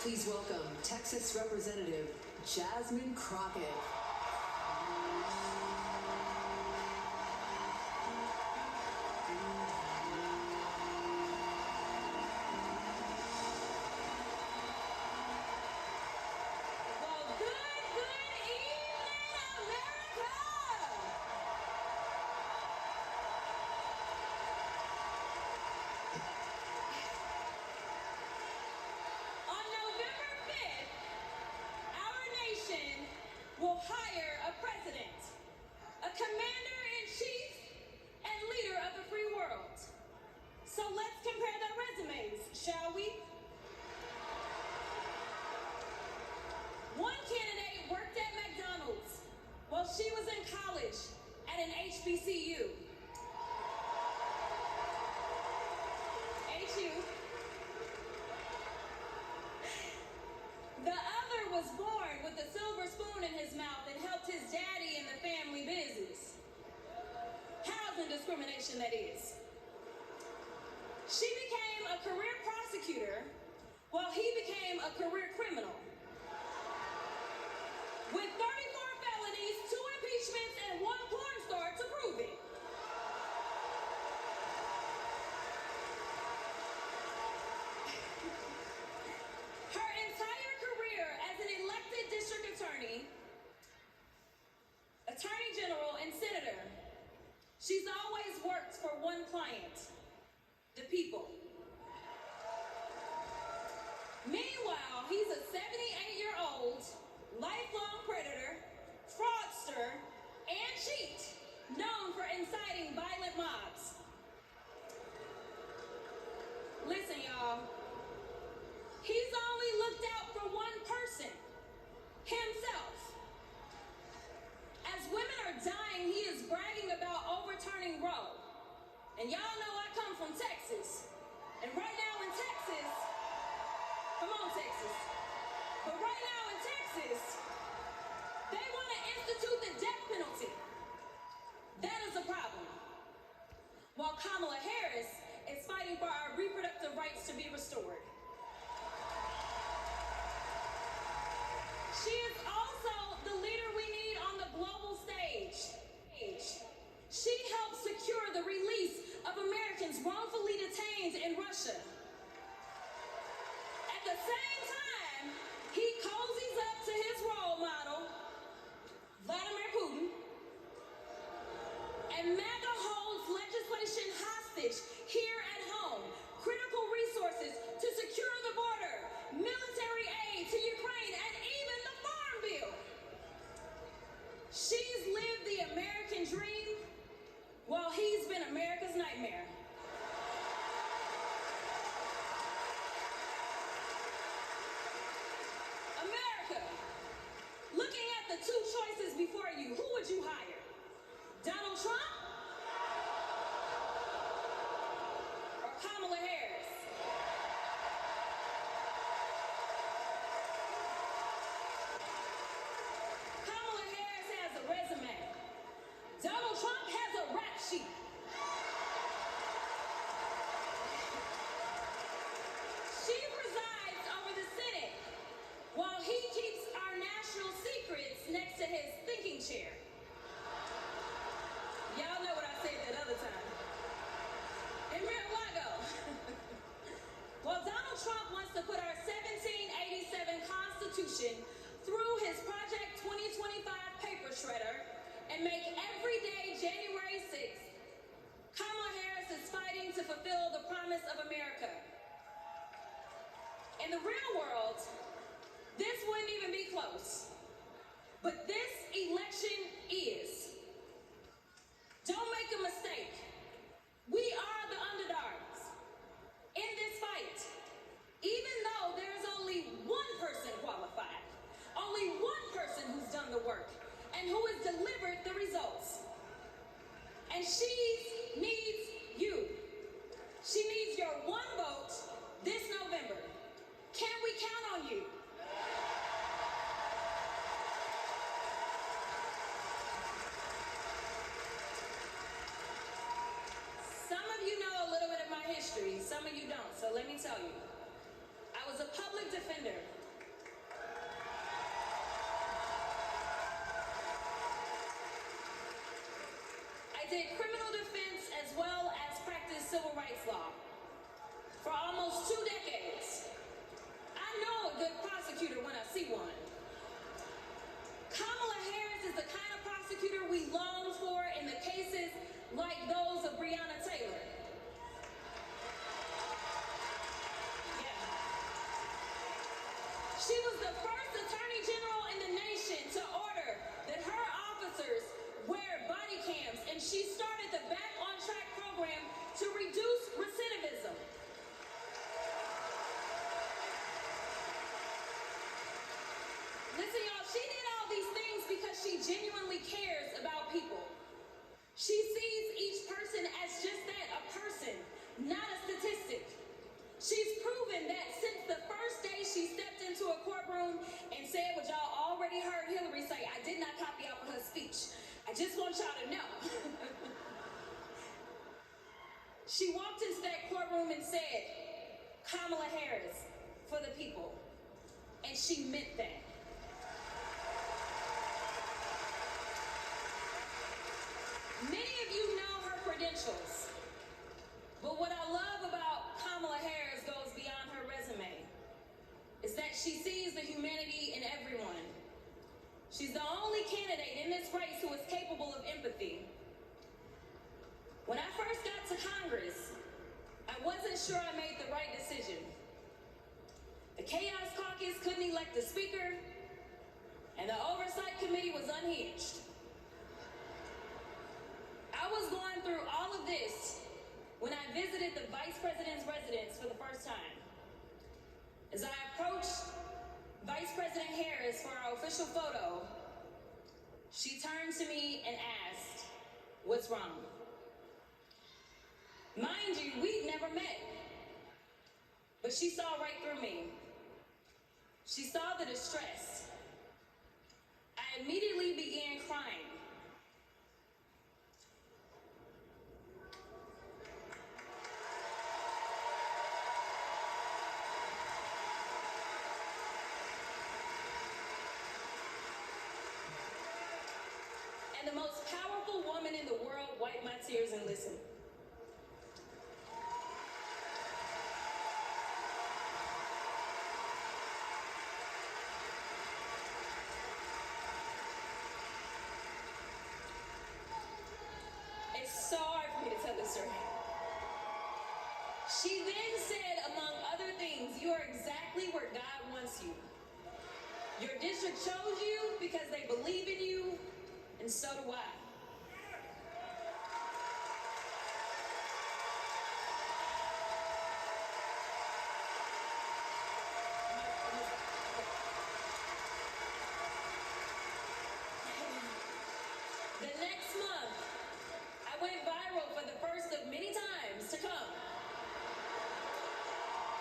Please welcome Texas Representative Jasmine Crockett. Will hire a president, a commander-in-chief, and leader of the free world. So let's compare their resumes, shall we? One candidate worked at McDonald's while she was in college at an HBCU. The other was born with a silver spoon in his mouth and helped his daddy in the family business. Housing discrimination, that is. She became a career prosecutor while he became a career criminal. With 34 felonies, 2 impeachments, and 1 porn star to prove it. District attorney general, and senator, she's always worked for one client, the people. Meanwhile, he's a 78-year-old, lifelong predator, fraudster, and cheat, known for inciting violent mobs. Listen, y'all, he's only looked out for one person. Himself. As women are dying, he is bragging about overturning Roe. And y'all know I come from Texas. And right now in Texas, come on Texas, but right now in Texas, they want to institute the death penalty. That is a problem. While Kamala Harris is fighting for our reproductive rights to be restored. She is also the leader we need on the global stage. She helped secure the release of Americans wrongfully detained in Russia. At the same time, he cozies up to his role model, Vladimir Putin, and MAGA holds legislation hostage here at home. Critical resources to secure the border, military aid to Ukraine, and even the farm bill. She's lived the American dream while he's been America's nightmare. America, looking at the 2 choices before you, who would you hire? Donald Trump? Kamala Harris. Kamala Harris has a resume. Donald Trump has a rap sheet. She presides over the Senate while he keeps our national secrets next to his thinking chair. Y'all know what I said that other time. In Mar-a-Lago. Well, Donald Trump wants to put our 1787 Constitution through his Project 2025 paper shredder and make every day January 6th. Kamala Harris is fighting to fulfill the promise of America. In the real world, this wouldn't even be close. But this election is. Don't make a mistake. We are the underdogs in this fight, even though there's only one person qualified, only one person who's done the work and who has delivered the results. And she needs you. She needs your one vote this November. Can we count on you? Some of you don't, so let me tell you. I was a public defender did criminal defense as well as practiced civil rights law for almost 2 decades. I know a good prosecutor when I see one. Kamala Harris is the kind of prosecutor we long for in the cases like those of Breonna Taylor. Yeah. She was the first attorney general in the nation to order that her officers wear body cams, and she started the Back on Track program to reduce recidivism. Listen, y'all, she did all these things because she genuinely cares about people. She sees each person as just that, a person, not a statistic. She's proven that since the first day she stepped into a courtroom and said what y'all already heard Hillary say. I did not copy out her speech. I just want y'all to know. She walked into that courtroom and said, Kamala Harris for the people. And she meant that. Many of you know her credentials, but what I love about Kamala Harris goes beyond her resume, is that she sees the humanity in everyone. She's the only candidate in this race who is capable of empathy. When I first got to Congress, I wasn't sure I made the right decision. The Chaos Caucus couldn't elect a speaker, and the Oversight Committee was unhinged. I was going through all of this when I visited the Vice President's residence for the first time. As I approached Vice President Harris for our official photo, she turned to me and asked, "What's wrong?" Mind you, we'd never met, but she saw right through me. She saw the distress. I immediately began crying. And the most powerful woman in the world wiped my tears and listened. It's so hard for me to tell this story. She then said, among other things, "You are exactly where God wants you. Your district chose you because they believe in you, and so do I." The next month, I went viral for the first of many times to come.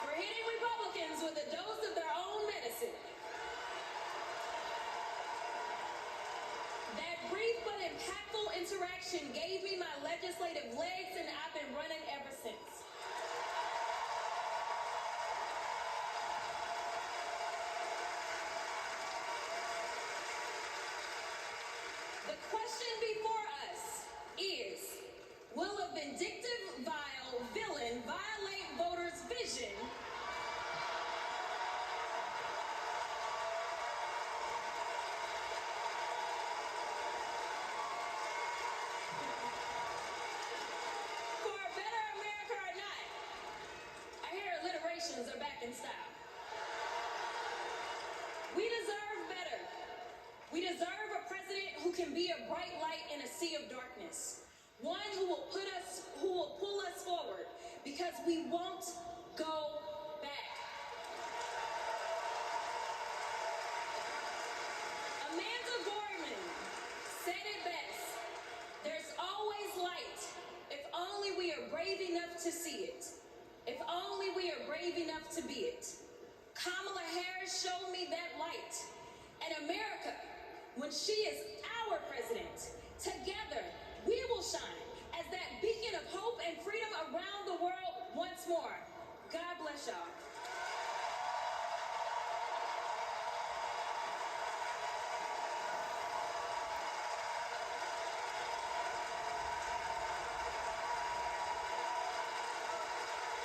For hitting Republicans with a dose of their own medicine. That brief but impactful interaction gave me my legislative legs, and I've been running ever since. The question before us is, will a vindictive, vile villain violate voters' vision for a better America or not? I hear alliterations are back in style. We deserve better. We deserve a president who can be a bright light in a sea of darkness. One who will pull us forward, because we won't go back. Amanda Gorman said it best. There's always light if only we are brave enough to see it. If only we are brave enough to be it. Kamala Harris showed me that light. And America, when she is our president, together we will shine as that beacon of hope and freedom around the world once more. God bless y'all.